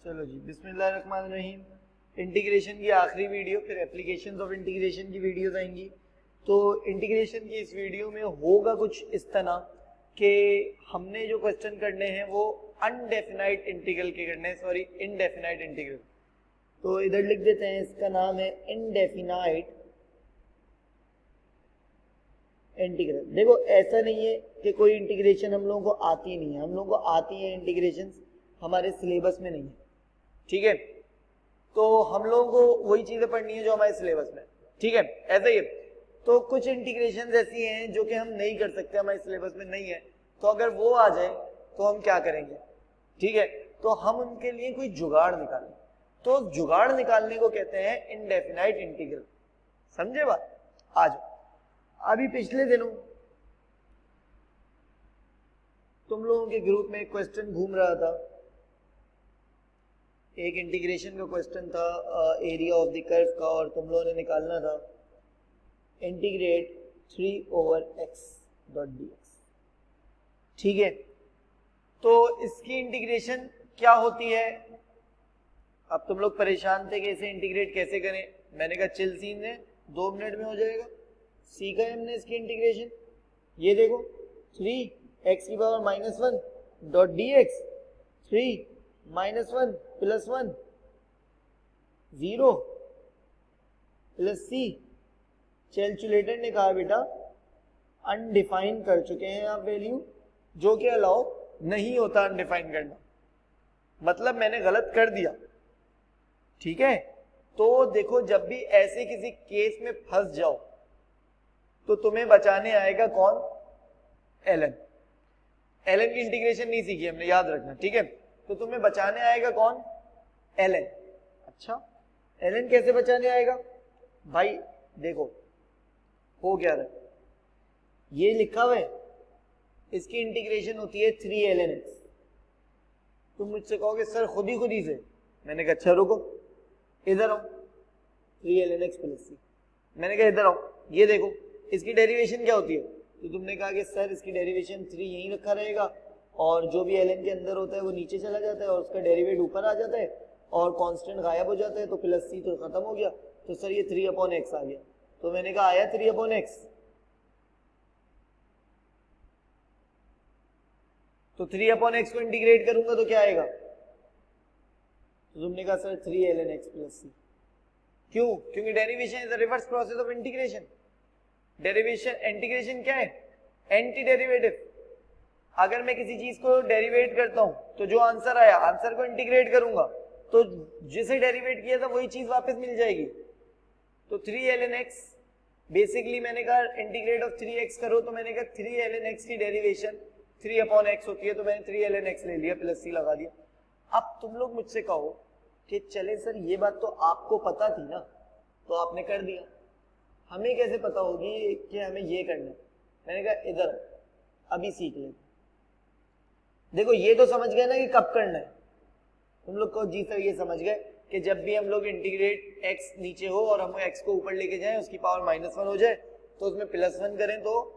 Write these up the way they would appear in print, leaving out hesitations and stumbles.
चलो जी, बिस्मिल्लाहिर्रहमानिर्रहीम। इंटीग्रेशन की आखिरी वीडियो, फिर एप्लीकेशंस ऑफ इंटीग्रेशन की वीडियोस आएंगी। तो इंटीग्रेशन की इस वीडियो में होगा कुछ इस तरह कि हमने जो क्वेश्चन करने हैं वो अनडेफिनाइट इंटीग्रल के करने हैं, सॉरी इनडेफिनाइट इंटीग्रल। तो इधर लिख देते हैं, इसका नाम है इनडेफिनाइट इंटीग्रल। देखो ऐसा नहीं है कि कोई इंटीग्रेशन हम लोगों को आती नहीं है, हम लोगों को आती है इंटीग्रेशन, हमारे सिलेबस में नहीं है, ठीक है। तो हम लोगों को वही चीजें पढ़नी है जो हमारे सिलेबस में, ठीक है, ऐसा ही। तो कुछ इंटीग्रेशन ऐसी हैं जो कि हम नहीं कर सकते, हमारे सिलेबस में नहीं है, तो अगर वो आ जाए तो हम क्या करेंगे, ठीक है। तो हम उनके लिए कोई जुगाड़ निकालें, तो जुगाड़ निकालने को कहते हैं इनडेफिनाइट इंटीग्रल। समझे बात? आज अभी पिछले दिनों तुम लोगों के ग्रुप में एक क्वेश्चन घूम रहा था, एक इंटीग्रेशन का क्वेश्चन था एरिया ऑफ द कर्व का, और तुम लोगों ने निकालना था इंटीग्रेट 3/x डॉट dx, ठीक है। तो इसकी इंटीग्रेशन क्या होती है? अब तुम लोग परेशान थे कि इसे इंटीग्रेट कैसे करें। मैंने कहा चिल सीन है, 2 मिनट में हो जाएगा। सीखा है हमने इसकी इंटीग्रेशन। ये देखो 3x की power -1 dot dx, 3 -1 + 1 0 plus c। Calculator ने कहा बेटा अनडिफाइन कर चुके हैं आप वैल्यू, जो कि अलाउ नहीं होता अनडिफाइन करना, मतलब मैंने गलत कर दिया, ठीक है। तो देखो जब भी ऐसे किसी केस में फंस जाओ तो तुम्हें बचाने आएगा कौन? एलन। एलन की इंटीग्रेशन नहीं सीखी हमने, याद रखना, ठीक है। तो तुम्हें बचाने आएगा कौन? एलन। अच्छा, एलन कैसे बचाने आएगा भाई? देखो हो क्या रहा है, ये लिखा हुआ है, इसकी इंटीग्रेशन होती है 3ln x। तुम मुझसे कहोगे सर खुद ही से, मैंने कहा अच्छा रुको, इधर आओ, 3ln x + c। मैंने कहा इधर आओ, ये देखो इसकी डेरिवेशन क्या होती है। तो तुमने कहा कि सर इसकी डेरिवेशन 3 यहीं रखा रहेगा, और जो भी ln के अंदर होता है वो नीचे चला जाता है, और उसका डेरिवेट ऊपर आ जाता है, और कांस्टेंट गायब हो जाता है, तो +c तो खत्म हो गया। तो सर ये 3/x आ गया। तो मैंने कहा आया 3/x, तो 3/x को इंटीग्रेट करूंगा तो क्या आएगा? तो तुमने कहा सर 3ln x + c। क्यों? क्योंकि derivation is the reverse process of integration. Derivation, integration क्या है? Anti derivative. अगर मैं किसी चीज को डेरिवेट करता हूं तो जो आंसर आया, आंसर को इंटीग्रेट करूंगा तो जिसे डेरिवेट किया था वही चीज वापस मिल जाएगी। तो 3ln x बेसिकली, मैंने कहा इंटीग्रेट ऑफ 3x करो, तो मैंने कहा 3ln x की डेरिवेशन 3/x होती है, तो मैंने 3ln x ले लिया, +c लगा दिया। अब तुम लोग मुझसे कहो कि चले सर ये बात तो आपको पता थी ना, तो आपने कर दिया, हमें कैसे पता होगी कि हमें ये करना है? मैंने कहा इधर अभी सीख ले। देखो ये तो समझ गए ना कि कब करना है। तुम लोग को जी सर ये समझ गए कि जब भी हम लोग इंटीग्रेट x नीचे हो और हम x को ऊपर लेके जाएं, उसकी पावर -1 हो जाए, तो उसमें +1 करें तो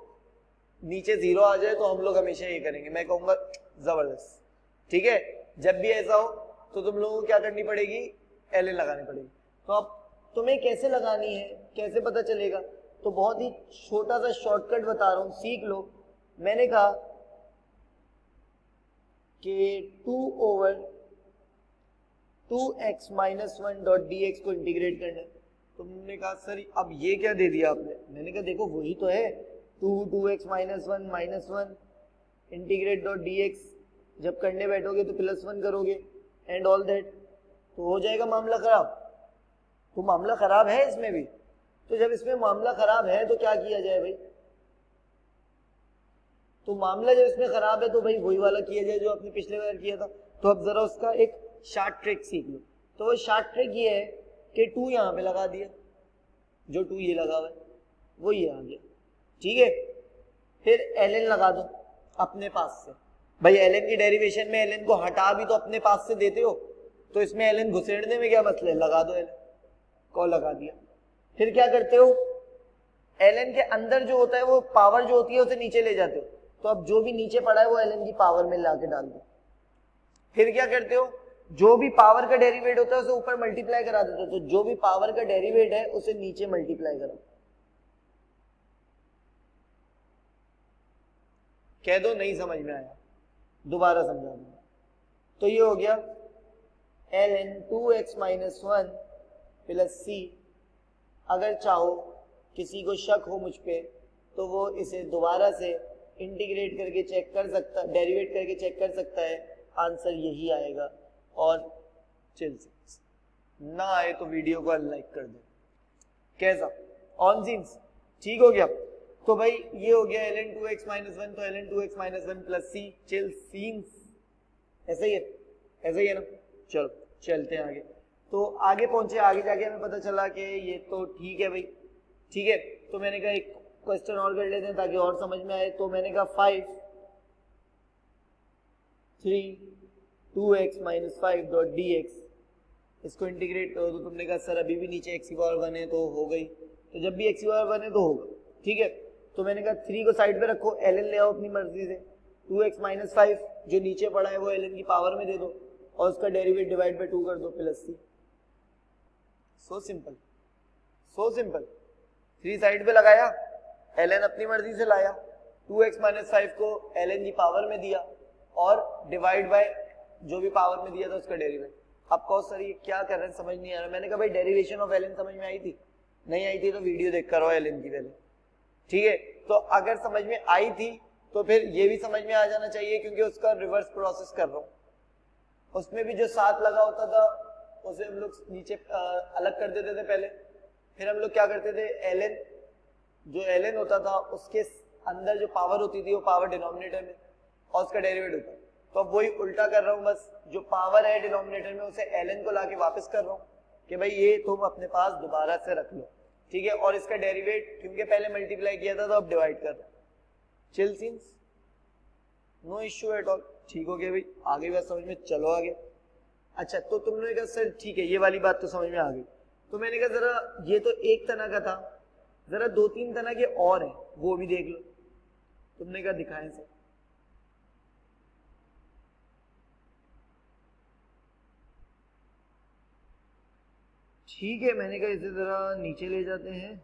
नीचे 0 आ जाए, तो हम लोग हमेशा ये करेंगे। मैं कहूंगा जबरदस्त, ठीक है। जब भी ऐसा हो तो तुम लोगों को क्या करनी पड़ेगी? ln लगानी पड़ेगी। तो अब तुम्हें कैसे लगानी है, कैसे पता चलेगा? तो बहुत ही छोटा सा शॉर्टकट बता रहा हूं, सीख लो। मैंने कहा कि 2/2x - 1 डॉट dx को इंटीग्रेट करना है। तुमने कहा सर अब ये क्या दे दिया आपने? मैंने कहा देखो वही तो है, 2x - 1 इंटीग्रेट डॉट dx। जब करने बैठोगे तो +1 करोगे एंड ऑल दैट, तो हो जाएगा मामला खराब। तो मामला खराब है इसमें भी। तो जब इसमें मामला खराब है तो क्या किया जाए भाई? तो मामला जब इसमें खराब है तो भाई वही वाला किया जाए जो आपने पिछले बार किया था। तो अब जरा उसका एक शार्ट ट्रिक सीख लो। तो वो शार्ट ट्रिक ये है कि 2 यहाँ पे लगा दिया, जो 2 ये लगा हुआ है वो ये आ गया, ठीक है। फिर ln लगा दो अपने पास से। भाई ln की डेरिवेशन में ln को हटा भी तो अपने पास से देते हो, तो इसमें ln घुसेड़ने में क्या मसला है? लगा दो, ln को लगा दिया। फिर क्या करते हो? ln के अंदर जो होता है वो पावर जो होती है उसे नीचे ले जाते हो, तो अब जो भी नीचे पड़ा है वो ln की पावर में लाके डाल दो। फिर क्या करते हो? जो भी पावर का डेरिवेट होता है उसे ऊपर मल्टीप्लाई करा देते, तो जो भी पावर का डेरिवेट है उसे नीचे मल्टीप्लाई करो। कह दो नहीं समझ में आया, दोबारा समझा दूंगा। तो ये हो गया ln 2x माइनस 1 प्लस सी। अगर चाहो, किसी को शक हो मुझ पे, तो वो इसे दोबारा से इंटीग्रेट करके चेक कर सकता, डेरिवेट करके चेक कर सकता है, आंसर यही आएगा। और चल ना आए तो वीडियो को अनलाइक कर दे। कैसा ऑन सीन्स ठीक हो गया? तो भाई ये हो गया ln 2x माइनस 1, तो ln 2x माइनस 1 प्लस सी, चिल सीन्स ऐसा ही है, ऐसा ही है ना। चलो चलते हैं आगे। तो आगे पहुंचे, आगे जाके हमें पता चला कि ये तो ठीक है भाई, ठीक है। तो मैंने कहा एक क्वेश्चन और कर लेते हैं ताकि और समझ में आए। तो मैंने कहा 5 3 2x माइनस 5 डॉट dx, इसको इंटीग्रेट करो। तो तुमने कहा सर अभी भी नीचे x की पावर 1 है तो हो गई, तो जब भी x की पावर 1 है तो होगा, ठीक है। तो मैंने कहा 3 को साइड पे रखो, ln ले आओ अपनी मर्जी से, 2x माइनस 5 जो नीचे पड़ा है वो ln की पावर में दे दो और उसका डेरिवेट डिवाइड बाय 2 कर दो plus C. So simple, so simple. 3 side पे लगाया, ln अपनी मर्जी से लाया, 2x माइनस 5 को ln की पावर में दिया और डिवाइड बाय जो भी पावर में दिया था उसका डेरिवेट। अब कहो सर ये क्या कर रहे हैं, समझ नहीं आ रहा। मैंने कहा भाई डेरिवेशन ऑफ ln समझ में आई थी? नहीं आई थी तो वीडियो देख कर आओ ln की पहले, ठीक है। तो अगर समझ में आई थी तो फिर ये भी समझ में आ जाना चाहिए, क्योंकि उसका रिवर्स प्रोसेस कर रहा हूं। उसमें भी जो 7 लगा होता था उसे हम लोग नीचे अलग कर देते थे पहले, फिर हम लोग क्या करते थे, ln जो ln होता था उसके अंदर जो पावर होती थी वो पावर डिनोमिनेटर में और उसका डेरिवेट होता। तो अब वही उल्टा कर रहा हूं, बस जो पावर है डिनोमिनेटर में उसे ln को लाके वापस कर रहा हूं कि भाई ये तुम अपने पास दोबारा से रख लो, ठीक है। और इसका डेरिवेट क्योंकि पहले मल्टीप्लाई किया था तो अब डिवाइड कर रहा हूं। Chill scenes, no issue at all, ठीक हो गया भाई। आगे बात समझ में, चलो आगे। अच्छा तो तुमने कहा सर ठीक है ये वाली बात तो समझ में आ गई। तो मैंने कहा जरा ये तो एक तना का था, जरा 2-3 तना के और हैं वो भी देख लो। तुमने कहा दिखाएं सर। ठीक है, मैंने कहा इसे जरा नीचे ले जाते हैं।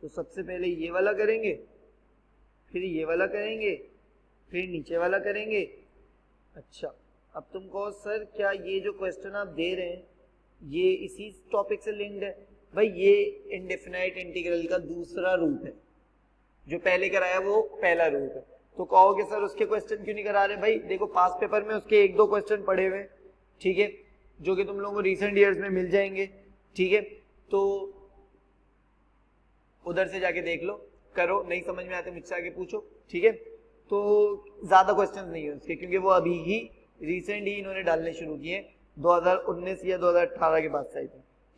तो सबसे पहले ये वाला करेंगे, फिर ये वाला करेंगे, फिर नीचे वाला करेंगे। अच्छा अब तुम कहो सर क्या ये जो क्वेश्चन आप दे रहे हैं ये इसी टॉपिक से लिंक्ड है? भाई ये इनडेफिनाइट इंटीग्रल का दूसरा रूप है, जो पहले कराया वो पहला रूप है। तो कहोगे सर उसके क्वेश्चन क्यों नहीं करा रहे? भाई देखो पास पेपर में उसके 1-2 क्वेश्चन पड़े हुए, ठीक है, जो कि तुम लोगों को रिसेंट ईयर्स में मिल जाएंगे, ठीक है। तो उधर से जाके देख लो, करो, नहीं समझ में आते मुझसे आगे पूछो, ठीक है। तो ज्यादा क्वेश्चन नहीं है उसके, क्योंकि वो अभी ही रिसेंट ही इन्होंने डालने शुरू किए 2019 या 2018 के बाद से,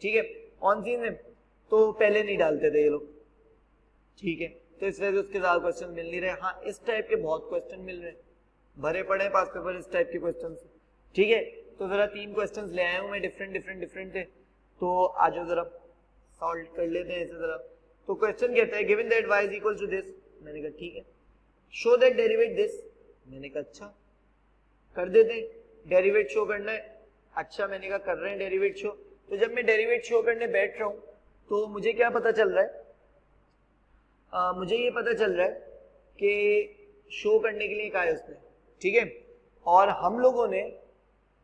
ठीक है। ऑन सीन में तो पहले नहीं डालते थे ये लोग, ठीक है। तो इस वजह से उसके ज्यादा क्वेश्चन मिल नहीं रहे। हाँ इस टाइप के बहुत क्वेश्चन मिल रहे हैं, भरे पड़े हैं पास पेपर इस टाइप के क्वेश्चन, ठीक है। तो जरा 3 क्वेश्चन ले आया हूं मैं, डिफरेंट थे, तो आज जरा सॉल्व कर लेते हैं इसे जरा। तो क्वेश्चन कहता है given that y is equal to this, मैंने कहा ठीक है। शो दैट डेरिवेट दिस, मैंने कहा अच्छा कर देते हैं, डेरिवेट शो करना है। अच्छा मैंने कहा कर रहे हैं डेरिवेट शो। तो जब मैं डेरिवेट शो करने बैठ रहा हूं तो मुझे क्या पता चल रहा है, मुझे ये पता चल रहा है कि शो करने के लिए कहा है उसने, ठीक है। और हम लोगों ने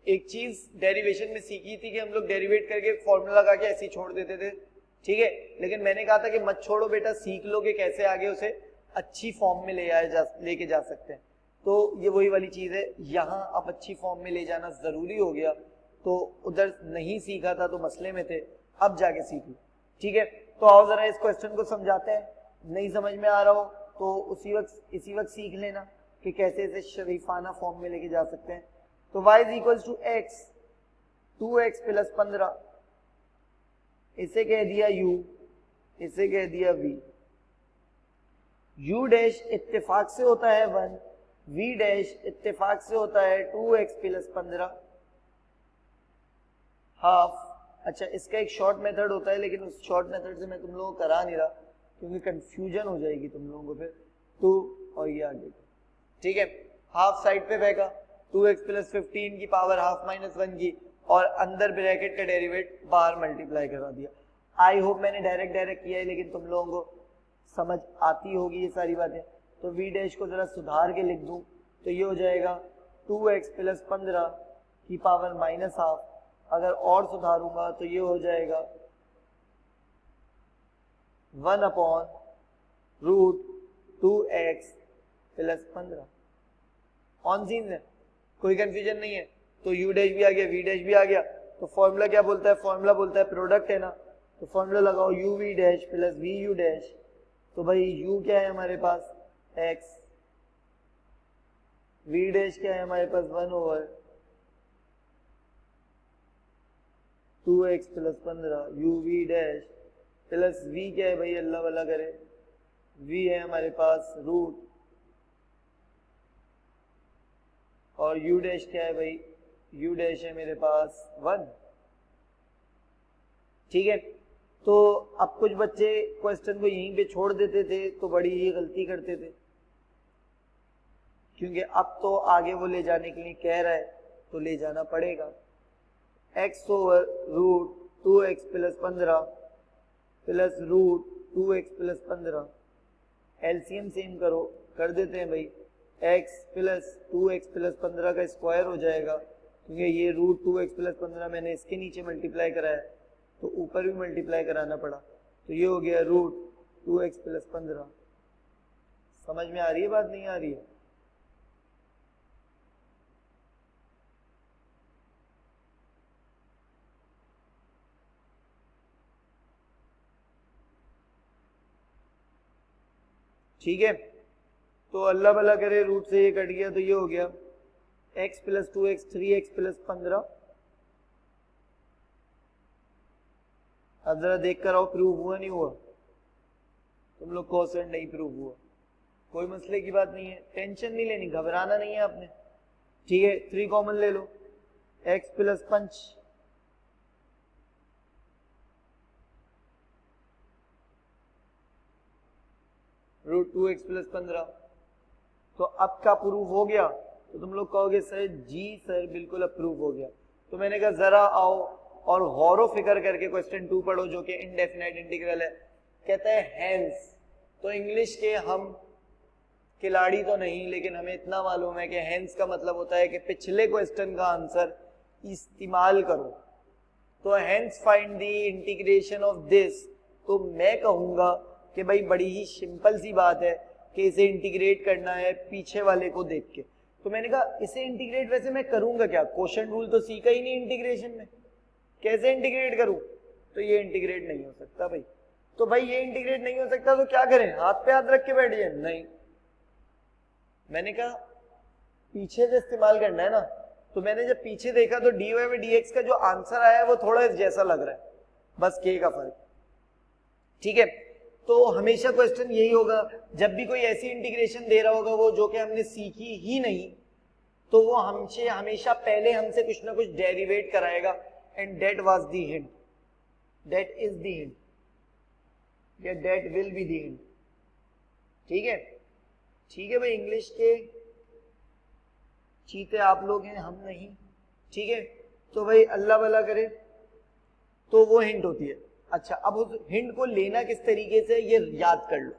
एक चीज डेरिवेशन में सीखी थी कि हम लोग डेरिवेट करके फॉर्मूला लगा के ऐसे ही छोड़ देते थे, ठीक है। लेकिन मैंने कहा था कि मत छोड़ो बेटा, सीख लो कि कैसे आगे उसे अच्छी फॉर्म में लेके जा सकते हैं। तो ये वही वाली चीज है, यहाँ अब अच्छी फॉर्म में ले जाना जरूरी हो गया। तो उधर नहीं सीखा था तो मसले में थे, अब जाके सीख लो, ठीक है। तो आओ जरा इस क्वेश्चन को समझाते हैं। नहीं समझ में आ रहा हो तो इसी वक्त सीख लेना कि कैसे इसे शरीफाना फॉर्म में लेके जा सकते हैं। तो y is equal to x, 2x plus 15, इसे कह दिया u, इसे कह दिया v। u डैश इत्तेफाक से होता है 1, v डैश इत्तेफाक से होता है 2x प्लस 15 हाफ। अच्छा इसका एक शॉर्ट मेथड होता है, लेकिन उस शॉर्ट मेथड से मैं तुम लोगों को करा नहीं रहा, क्योंकि कंफ्यूजन हो जाएगी तुम लोगों को फिर 2 और ये आगे, ठीक है। हाफ साइड पे फेंका 2x प्लस 15 की पावर हाफ माइनस 1 की, और अंदर ब्रैकेट का डेरिवेट बाहर मल्टीप्लाई करा दिया। आई होप मैंने डायरेक्ट किया है, लेकिन तुम लोगों को समझ आती होगी ये सारी बातें। तो v डैश को जरा सुधार के लिख दूं तो ये हो जाएगा 2x प्लस 15 की पावर माइनस हाफ, अगर और सुधारूंगा तो ये हो जाएगा 1 upon root 2x plus 15। On scene है, कोई कंफ्यूजन नहीं है। तो u डैश भी आ गया, v डैश भी आ गया। तो फॉर्मूला क्या बोलता है? फॉर्मूला बोलता है प्रोडक्ट है ना, तो फॉर्मूला लगाओ u v dash plus v u dash. तो भाई u क्या है हमारे पास? x, v डैश क्या है हमारे पास? 1 over 2x plus 15 u v dash plus v क्या है भाई? अल्लाह वाला करे, v है हमारे पास रूट, और u डैश क्या है भाई? u डैश है मेरे पास 1, ठीक है। तो अब कुछ बच्चे क्वेश्चन को यहीं पे छोड़ देते थे, तो बड़ी ही गलती करते थे, क्योंकि अब तो आगे वो ले जाने के लिए कह रहा है तो ले जाना पड़ेगा। x over root 2x plus 15 plus root 2x plus 15, LCM same करो, कर देते हैं भाई। x प्लस 2x प्लस 15 का स्क्वायर हो जाएगा, क्योंकि ये रूट 2x प्लस 15 मैंने इसके नीचे मल्टीप्लाई कराया, तो ऊपर भी मल्टीप्लाई कराना पड़ा, तो ये हो गया रूट 2x प्लस 15। समझ में आ रही है बात? नहीं आ रही है? ठीक है। तो अल्लाह भला करे, रूट से ये कट गया तो ये हो गया x plus 2x 3x plus 15। अब जरा देख कर आओ प्रूव हुआ नहीं हुआ? तुम लोग कोसेंट नहीं प्रूव हुआ, कोई मसले की बात नहीं है, टेंशन नहीं लेनी, घबराना नहीं है आपने, ठीक है। 3 कॉमन ले लो, x plus 5 root 2x plus 15। तो अब का प्रूफ हो गया? तो तुम लोग कहोगे सर जी सर बिल्कुल अप्रूव हो गया। तो मैंने कहा जरा आओ और गौर फिक्र करके क्वेश्चन 2 पढ़ो, जो कि इनडेफिनाइट इंटीग्रल है। कहता है हैंस। तो इंग्लिश के हम खिलाड़ी तो नहीं, लेकिन हमें इतना मालूम है कि हैंस का मतलब होता है कि पिछले क्वेश्चन का आंसर इस्तेमाल करो। तो hence find the integration of this. तो मैं कहूंगा कि भाई बड़ी ही सिंपल सी बात है कि इसे इंटीग्रेट करना है पीछे वाले को देख के। तो मैंने कहा इसे इंटीग्रेट वैसे मैं करूंगा क्या? क्वोशंट रूल तो सीखा ही नहीं इंटीग्रेशन में, कैसे इंटीग्रेट करूं? तो ये इंटीग्रेट नहीं हो सकता भाई। तो भाई ये इंटीग्रेट नहीं हो सकता तो क्या करें? हाथ पे हाथ रख के बैठ जाए? नहीं, मैंने कहा पीछे से इस्तेमाल करना है ना। तो मैंने जब पीछे देखा तो dy में dx का जो आंसर आया है वो थोड़ा जैसा लग रहा है, बस k का फर्क, ठीक है। तो हमेशा क्वेश्चन यही होगा, जब भी कोई ऐसी इंटीग्रेशन दे रहा होगा वो जो कि हमने सीखी ही नहीं, तो वो हमसे हमेशा पहले हमसे कुछ ना कुछ डेरिवेट कराएगा। And that was the hint, that is the hint, या that will be the hint, ठीक है। ठीक है भाई, इंग्लिश के चीते आप लोग हैं, हम नहीं, ठीक है। तो भाई अल्लाह भला करे, तो वो हिंट होती है। अच्छा, अब उस हिंट को लेना किस तरीके से ये याद कर लो,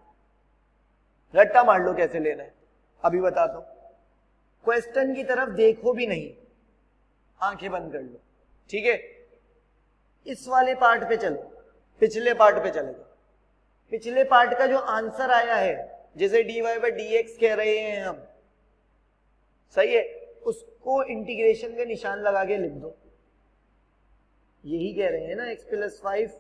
रट्टा मार लो कैसे लेना है, अभी बताता हूं। क्वेश्चन की तरफ देखो भी नहीं, आंखें बंद कर लो, ठीक है। इस वाले पार्ट पे चलो, पिछले पार्ट पे चले जाओ। पिछले पार्ट का जो आंसर आया है, जैसे dy बाई dx कह रहे हैं हम, सही है, उसको इंटीग्रेशन का निशान लगा के लिख दो। यही कह रहे हैं ना, x प्लस 5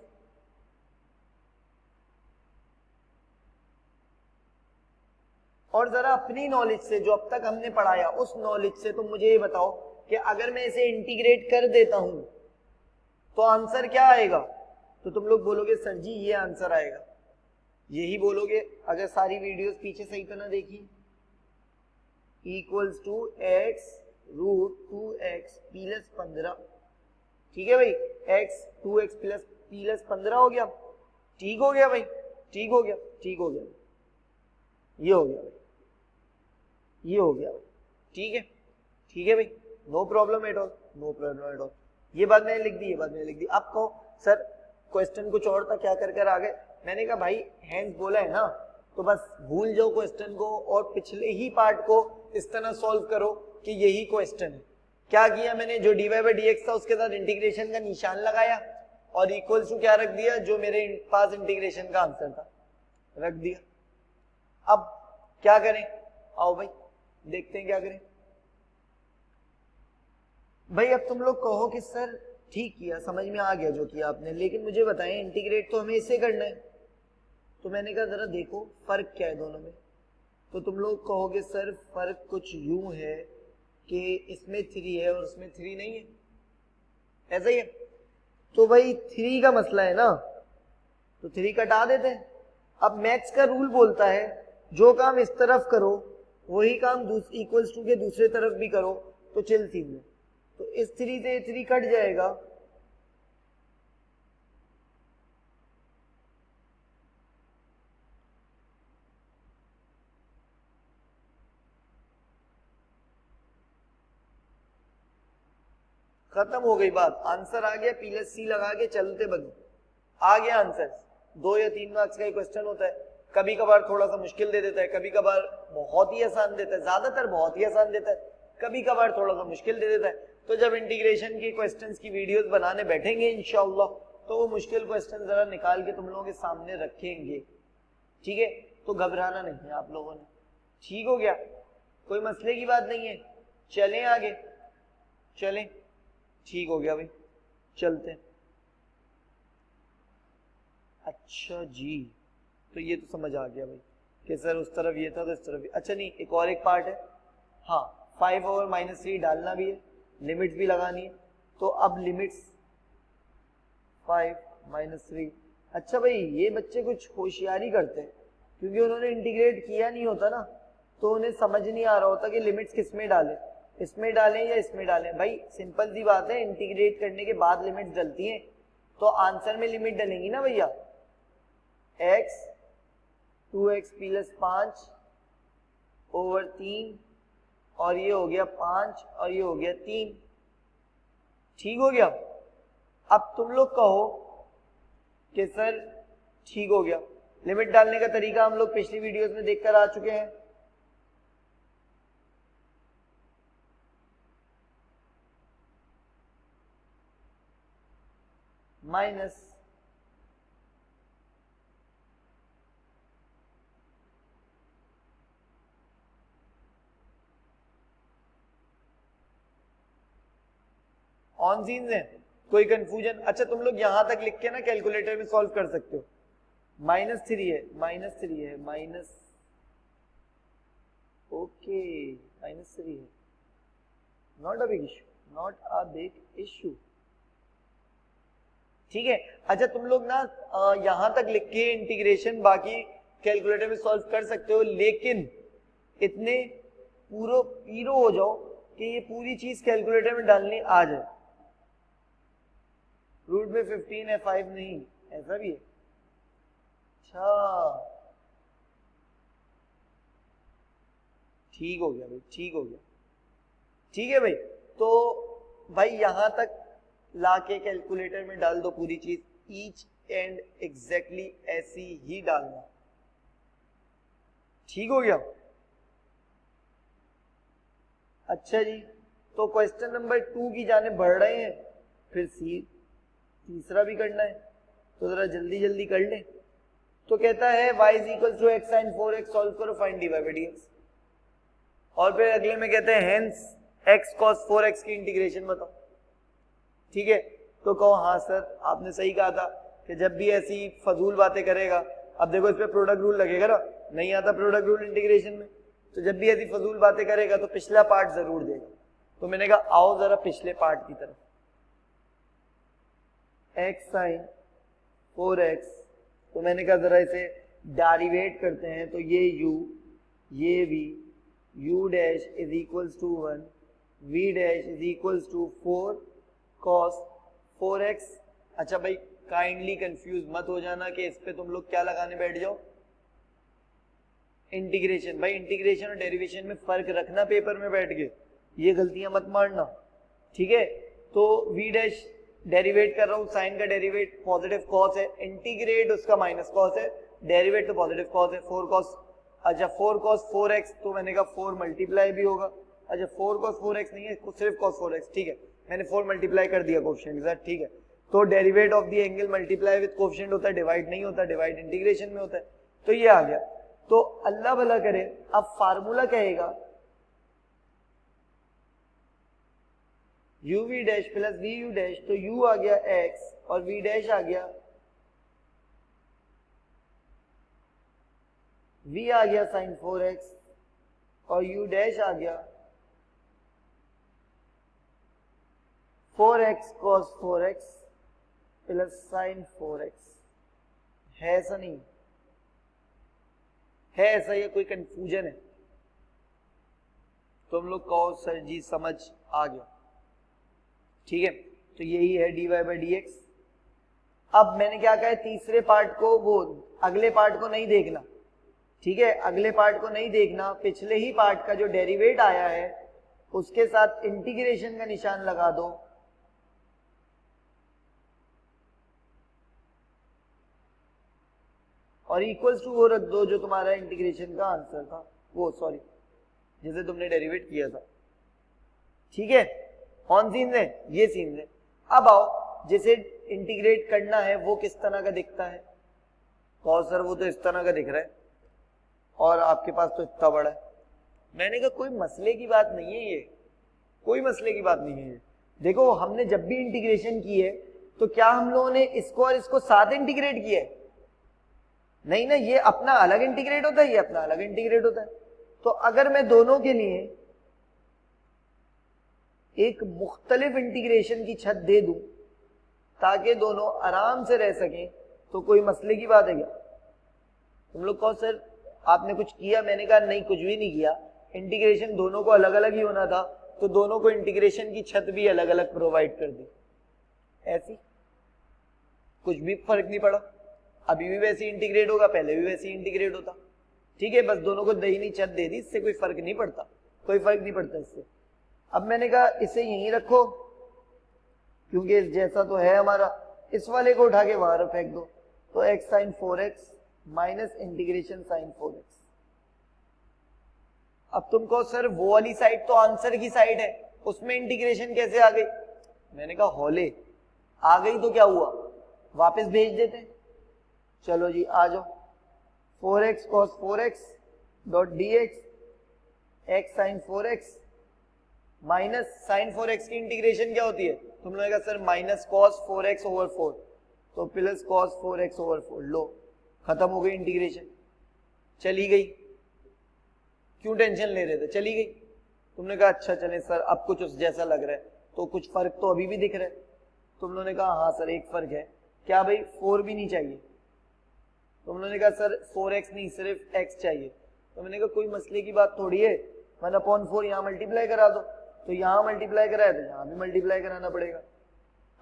और जरा अपनी नॉलेज से जो अब तक हमने पढ़ाया उस नॉलेज से तुम मुझे ये बताओ कि अगर मैं इसे इंटीग्रेट कर देता हूं तो आंसर क्या आएगा? तो तुम लोग बोलोगे सर जी ये आंसर आएगा, यही बोलोगे अगर सारी वीडियोस पीछे सही तो ना देखी। Equals to x root 2x plus 15, ठीक है भाई, x 2x प्लस 15 हो गया, ठीक हो गया भाई, ठीक हो गया। ठीक हो गया, ये हो गया भाई, ये हो गया भाई, ठीक है, ठीक है भाई, no problem at all, no problem at all. ये बात मैंने लिख दी, ये बात मैंने लिख दी। आप कहो सर क्वेश्चन कुछ और था, क्या कर कर आ गए? मैंने कहा भाई हैंस बोला है ना, तो बस भूल जाओ क्वेश्चन को और पिछले ही पार्ट को इस तरह सॉल्व करो कि यही क्वेश्चन है। क्या किया मैंने, जो dy बाई dx था उसके साथ इंटीग्रेशन का निशान लगाया और इक्वल टू क्या रख दिया, जो मेरे पास इंटीग्रेशन का आंसर था रख दिया। अब क्या करें, आओ भाई देखते हैं क्या करें। भाई अब तुम लोग कहो कि सर ठीक किया, समझ में आ गया जो किया आपने, लेकिन मुझे बताएं इंटीग्रेट तो हमें इससे करना है। तो मैंने कहा जरा देखो फर्क क्या है दोनों में। तो तुम लोग कहोगे सर फर्क कुछ यूं है कि इसमें 3 है और उसमें 3 नहीं है, ऐसा ही है। तो भाई 3 का मसला है ना, तो 3 कटा देते हैं। अब मैथ्स का रूल बोलता है जो काम इस तरफ करो वही काम इक्वल्स टू के दूसरे तरफ भी करो तो चिल सीन में। तो इस 3 से 3 कट जाएगा, खत्म हो गई बात, आंसर आ गया, प्लस सी लगा के चलते बनो, आ गया आंसर। 2 या 3 मार्क्स का क्वेश्चन होता है, कभी कभार थोड़ा सा मुश्किल दे देता है, कभी कभार बहुत ही आसान देता है, ज्यादातर बहुत ही आसान देता है, कभी कभार थोड़ा सा मुश्किल दे देता है। तो जब इंटीग्रेशन के क्वेश्चंस की वीडियोस बनाने बैठेंगे इंशाअल्लाह, तो वो मुश्किल क्वेश्चन जरा निकाल के तुम लोगों के सामने रखेंगे, ठीक है? तो घबराना नहीं है आप लोगों ने, ठीक हो गया, कोई मसले की बात नहीं है। चलें आगे, चलें, ठीक हो गया भाई, चलते हैं। अच्छा जी, तो ये तो समझ आ गया भाई कि सर उस तरफ ये था तो इस तरफ भी। अच्छा नहीं, एक और एक पार्ट है, हाँ 5 ओवर -3 डालना भी है, लिमिट्स भी लगानी है। तो अब लिमिट्स 5 -3, अच्छा भाई ये बच्चे कुछ होशियारी करते हैं क्योंकि उन्होंने इंटीग्रेट किया नहीं होता ना, तो उन्हें समझ नहीं आ रहा होता कि लिमिट्स किस में डालें, इसमें डालें या इसमें डालें। भाई सिंपल सी बात है, इंटीग्रेट करने के बाद लिमिट्स डलती हैं, तो आंसर में लिमिट डलेंगी ना भैया, x 2x + 5 ओवर 3 और ये हो गया 5 और ये हो गया 3, ठीक हो गया। अब तुम लोग कहो कि सर ठीक हो गया, लिमिट डालने का तरीका हम लोग पिछली वीडियोस में देखकर आ चुके हैं। माइनस ऑन सीन्स है, कोई कंफ्यूजन? अच्छा तुम लोग यहां तक लिख के ना कैलकुलेटर में सॉल्व कर सकते हो। -3 है, -3 है, माइनस, ओके -3 है, not a big issue, not a big issue, ठीक है। अच्छा तुम लोग ना यहां तक लिख के इंटीग्रेशन बाकी कैलकुलेटर में सॉल्व कर सकते हो, लेकिन इतने पीरो हो जाओ कि ये पूरी चीज कैलकुलेटर में डालनी आ जाए। रूट में 15 है, 5 नहीं, ऐसा भी है? अच्छा ठीक हो गया भाई, ठीक हो गया, ठीक है भाई। तो भाई यहां तक लाके कैलकुलेटर में डाल दो पूरी चीज, ईच एंड एग्जैक्टली ऐसी ही डालना, ठीक हो गया। अच्छा जी, तो क्वेश्चन नंबर 2 की जाने बढ़ रहे हैं, फिर सी तीसरा भी करना है, तो जरा जल्दी जल्दी कर लें। तो कहता है y = x sin 4x, solve करो, फाइंड dy बाई dx। और फिर अगले में कहते हैं हेंस x cos 4x की इंटीग्रेशन बताओ, ठीक है। तो कहो हाँ सर आपने सही कहा था कि जब भी ऐसी फजूल बातें करेगा, अब देखो इस पे प्रोडक्ट रूल लगेगा ना, नहीं आता प्रोडक्ट रूल इंटीग्रेशन में, तो जब भी ऐसी फजूल बातें करेगा तो पिछला पार्ट जरूर देगा। तो मैंने कहा आओ जरा पिछले पार्ट की तरफ, x sin 4x, तो मैंने कहा जरा इसे डेरिवेट करते हैं, तो ये u, ये v, u dash is equals to 1, v dash is equals to 4 cos 4x। अच्छा भाई काइंडली कंफ्यूज मत हो जाना कि इस पे तुम लोग क्या लगाने बैठ जाओ, इंटीग्रेशन। भाई इंटीग्रेशन और डेरिवेशन में फर्क रखना पेपर में बैठ के, ये गलतियां मत मारना, ठीक है। तो v डैश डेरिवेट कर रहा हूँ, साइन का डेरिवेट पॉजिटिव कॉस है, इंटीग्रेट उसका माइनस कॉस है, डेरिवेट तो पॉजिटिव कॉस है, 4 कॉस, अच्छा 4 कॉस 4x, तो मैंने कहा 4 मल्टीप्लाई भी होगा, अच्छा 4 कॉस 4x नहीं है, सिर्फ कॉस 4x, ठीक है, मैंने 4 मल्टीप्लाई कर दिया कोफिशिएंट के साथ, ठीक है। तो derivative of the angle multiply with coefficient होता है, डिवाइड नहीं होता, डिवाइड इंटीग्रेशन में होता है, तो ये आ गया। तो अल्लाह भला करे, अब फार्मूला कहेगा u v dash plus v u dash, तो u आ गया x और v डैश आ गया v आ गया साइन 4x और u डैश आ गया 4x cos 4x plus sign 4x। है ऐसा नहीं है, ऐसा ये कोई कंफ्यूजन है? तो हम लोग कहो सर जी समझ आ गया, ठीक है। तो यही है dy बाई डी एक्स। अब मैंने क्या कहा है, तीसरे पार्ट को, वो अगले पार्ट को नहीं देखना, ठीक है, अगले पार्ट को नहीं देखना, पिछले ही पार्ट का जो डेरिवेट आया है उसके साथ इंटीग्रेशन का निशान लगा दो, और इक्वल्स टू वो रख दो जो तुम्हारा इंटीग्रेशन का आंसर था, वो सॉरी जिसे तुमने डेरिवेट किया था, ठीक है। कौन सीन है? ये सीन है। अब आओ, जिसे इंटीग्रेट करना है वो किस तरह का दिखता है? तो सर वो तो इस तरह का दिख रहा है और आपके पास तो इतना बड़ा है। मैंने कहा कोई मसले की बात नहीं है, ये कोई मसले की बात नहीं है ये। देखो हमने जब भी इंटीग्रेशन की है तो क्या हम लोगों ने इसको और इसको साथ इंटीग्रेट किया है? नहीं ना, ये अपना अलग इंटीग्रेट होता है, ये अपना अलग इंटीग्रेट होता है। तो अगर मैं दोनों के लिए एक मुख्तलिफ इंटीग्रेशन की छत दे दूं ताकि दोनों आराम से रह सकें, तो कोई मसले की बात है क्या? तुम लोग कहो सर आपने कुछ किया, मैंने कहा नहीं कुछ भी नहीं किया, इंटीग्रेशन दोनों को अलग अलग ही होना था, तो दोनों को इंटीग्रेशन की छत भी अलग अलग प्रोवाइड कर दी, ऐसी कुछ भी फर्क नहीं पड़ा। अभी भी वैसे इंटीग्रेट होगा, पहले भी वैसे इंटीग्रेट होता, ठीक है, बस दोनों को दहीनी छत दे दी, इससे कोई फर्क नहीं पड़ता, कोई फर्क नहीं पड़ता इससे। अब मैंने कहा इसे यहीं रखो क्योंकि जैसा तो है हमारा, इस वाले को उठा के बाहर फेंक दो, तो x sine 4x minus integration sine 4x। अब तुम कहो सर वो वाली साइड तो आंसर की साइड है, उसमें इंटीग्रेशन कैसे आ गई? मैंने कहा हौले आ गई तो क्या हुआ, वापस भेज देते। चलो जी आ जाओ, 4x cos 4x dot dx x sine 4x minus sine 4x की इंटीग्रेशन क्या होती है? तुम लोगों ने कहा sir minus cos 4x over 4, तो प्लस cos 4x ओवर 4। लो खत्म हो गई इंटीग्रेशन, चली गई। क्यों टेंशन ले रहे थे, चली गई। तुमने कहा अच्छा चले सर अब कुछ उस जैसा लग रहा है, तो कुछ फर्क तो अभी भी दिख रहा है। तुम लोगों ने कहा हाँ सर एक फर्क है, क्या भाई 4 भी नहीं चाहिए? तुम लोगों ने कहा सर 4x नहीं सिर्फ x चाहिए। तो मैंने कहा कोई मसले की बात थोड़ी है, 1/4 यहाँ मल्टीप्लाई करा दो, तो यहाँ मल्टीप्लाई कराया तो यहाँ भी मल्टीप्लाई कराना पड़ेगा,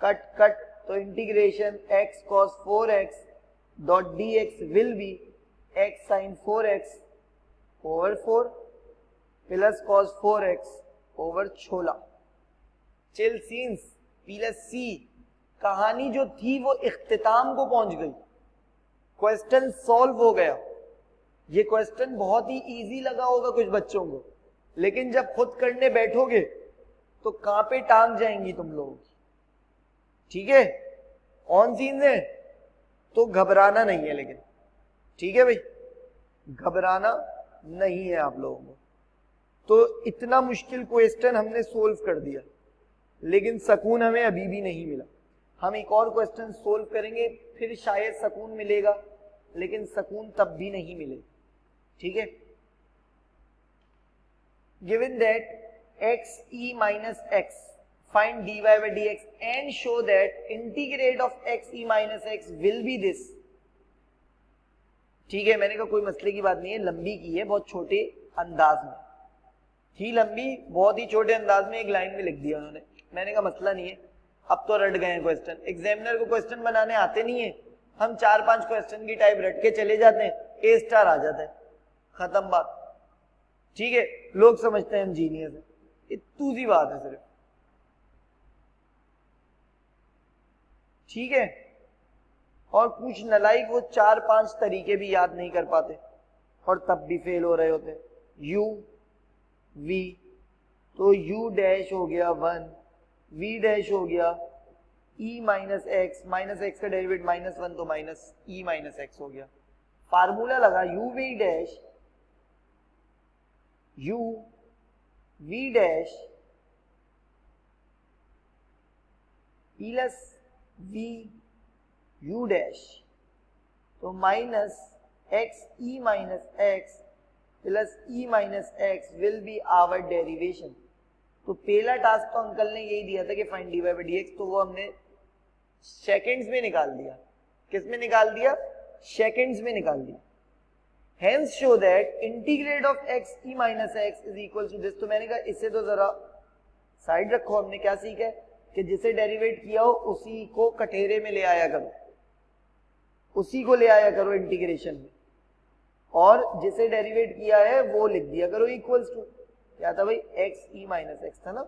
कट कट, तो integration x cos 4x dot dx will be x sin 4x over 4 plus cos 4x over 16। चिल सीन्स प्लस सी। कहानी जो थी वो इख्तिताम को पहुंच गई, क्वेश्चन सॉल्व हो गया। ये क्वेश्चन बहुत ही इजी लगा होगा कुछ बच्चों को, लेकिन जब खुद करने बैठोगे तो कहां पे टांग जाएंगी तुम लोग, ठीक है। ऑन सीन है तो घबराना नहीं है, लेकिन ठीक है भाई, घबराना नहीं है आप लोगों को। तो इतना मुश्किल क्वेश्चन हमने सोल्व कर दिया, लेकिन सकून हमें अभी भी नहीं मिला। हम एक और क्वेश्चन सोल्व करेंगे, फिर शायद सकून मिलेगा, लेकिन सकून तब भी नहीं मिले, ठीक है। Given that x e minus x, find dy by dx and show that integrate of x e minus x will be this। ठीक है, मैंने कहा कोई मसले की बात नहीं है, लंबी की है, बहुत छोटे अंदाज में ही, लंबी बहुत ही छोटे अंदाज में एक लाइन में लिख दिया उन्होंने। मैंने कहा मसला नहीं है, अब तो रट गए हैं क्वेश्चन। एग्जामिनर को क्वेश्चन बनाने आते नहीं है, हम 4-5 क्वेश्चन की टाइप रट के चले जाते हैं, A स्टार आ जाता है, खत्म बात। ठीक है, लोग समझते हैं हम जीनियस है, इतनी सी बात है सिर्फ। ठीक है, और कुछ नलायक वो 4-5 तरीके भी याद नहीं कर पाते और तब भी फेल हो रहे होते। u v, तो u डैश हो गया 1, v डैश हो गया e minus x, minus x का डेरिवेट -1 तो माइनस e माइनस एक्स हो गया। फार्मूला लगा u v dash u v dash plus v u dash, तो minus x e minus x plus e minus x will be our derivation. तो पहला task तो uncle ने यही दिया था कि फाइंड dy by dx, तो वो हमने सेकंड्स में निकाल दिया। किस में निकाल दिया? सेकंड्स में निकाल दिया। Hence show that integrate of x e minus x is equal to this। तो मैंने कहा इससे तो जरा साइड रखो, हमने क्या सीखा है कि जिसे डेरिवेट किया हो उसी को कटहरे में ले आया करो, उसी को ले आया करो इंटीग्रेशन में, और जिसे डेरिवेट किया है वो लिख दिया करो इक्वल्स टू, क्या था भाई, x e माइनस एक्स था ना।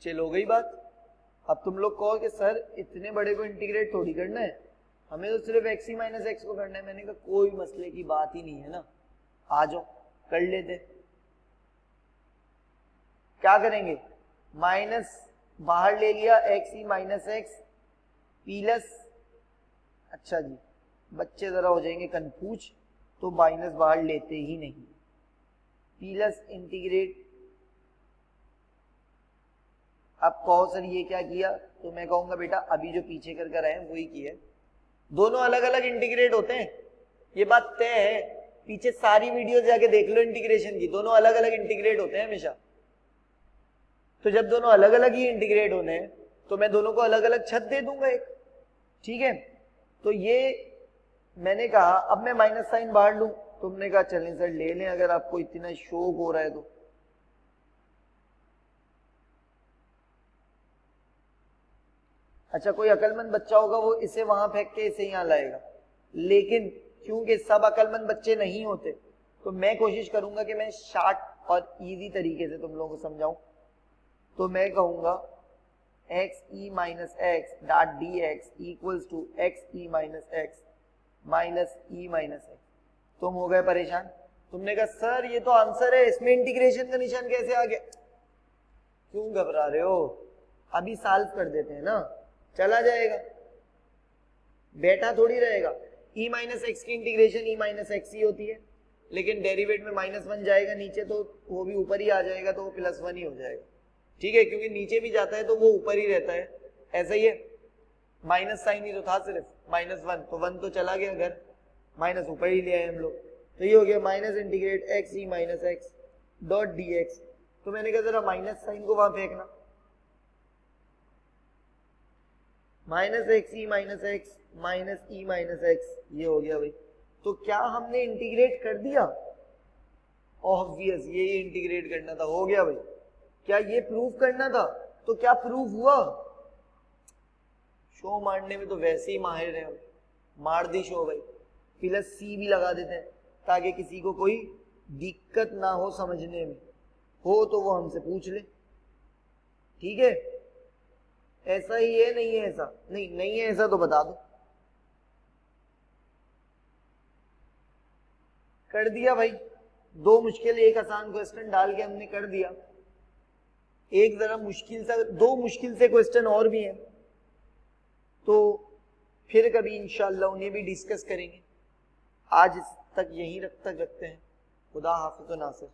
चलो हो गई बात। अब तुम लोग कहो कि सर इतने बड़े को इंटीग्रेट थोड़ी करना है, हमें तो सिर्फ x e माइनस एक्स को करना है। मैंने कहा कोई मसले की बात ही नहीं है ना, आ जाओ कर लेते। क्या करेंगे, माइनस बाहर ले लिया x e minus x plus, अच्छा जी बच्चे जरा हो जाएंगे कंफ्यूज, तो माइनस बाहर लेते ही नहीं, प्लस इंटीग्रेट। अब कहो सर ये क्या किया, तो मैं कहूंगा बेटा अभी जो पीछे कर कर आए हैं वही किया है। दोनों अलग अलग इंटीग्रेट होते हैं, ये बात तय है, पीछे सारी वीडियोस जाके देख लो इंटीग्रेशन की, दोनों अलग अलग इंटीग्रेट होते हैं हमेशा। तो जब दोनों अलग अलग ही इंटीग्रेट होने हैं तो मैं दोनों को अलग अलग छत दे दूंगा एक। ठीक है, तो ये मैंने कहा अब मैं माइनस साइन बाहर लूं, तुमने कहा चलें सर ले लें अगर आपको इतना शौक हो रहा है तो। अच्छा कोई अकलमंद बच्चा होगा वो इसे वहां फेंक के इसे यहां लाएगा, लेकिन क्योंकि सब अकलमंद बच्चे नहीं होते तो मैं कोशिश करूंगा कि मैं शार्ट और इजी तरीके से तुम लोगों को समझाऊं। तो मैं कहूंगा x e minus x dot d x equals to x e minus x minus e minus x. तुम हो गए परेशान, तुमने कहा सर ये तो आंसर है, इसमें इंटीग्रेशन का निशान कैसे आ गया? क्यों घबरा रहे हो, अभी सॉल्व कर देते हैं ना, चला जाएगा, बैठा थोड़ी रहेगा। e माइनस एक्स की इंटीग्रेशन e माइनस एक्स ही होती है, लेकिन डेरिवेट में -1 जाएगा नीचे तो वो भी ऊपर ही आ जाएगा, तो वो +1 ही हो जाएगा। ठीक है, क्योंकि नीचे भी जाता है तो वो ऊपर ही रहता है, ऐसा ही है। माइनस साइन ही तो था सिर्फ, -1 तो 1 तो चला गया घर, माइनस ऊपर ही ले आए हम लोग, तो ये हो गया minus integrate x e minus x dot d x. तो मैंने कहा जरा माइनस साइन को वहां फेंकना, minus x e minus x minus e minus x, ये हो गया भाई। तो क्या हमने इंटीग्रेट कर दिया? ऑब्वियस ये इंटीग्रेट करना था, हो गया भाई। क्या ये प्रूव करना था? तो क्या प्रूव हुआ? शो मारने में तो वैसे ही माहिर है हम, मार दी शो भाई। प्लस सी भी लगा देते हैं ताकि किसी को कोई दिक्कत ना हो समझने में, हो तो वो हमसे पूछ ले। ठीक है, ऐसा ही है नहीं है ऐसा? नहीं है ऐसा तो बता दो। कर दिया भाई, 2 मुश्किल 1 आसान क्वेश्चन डाल के हमने कर दिया। एक जरा मुश्किल सा 2 मुश्किल से क्वेश्चन और भी हैं, तो फिर कभी इंशाल्लाह उन्हें भी डिस्कस करेंगे। आज तक यहीं तक रखते हैं। खुदा हाफिज़ व नासिर।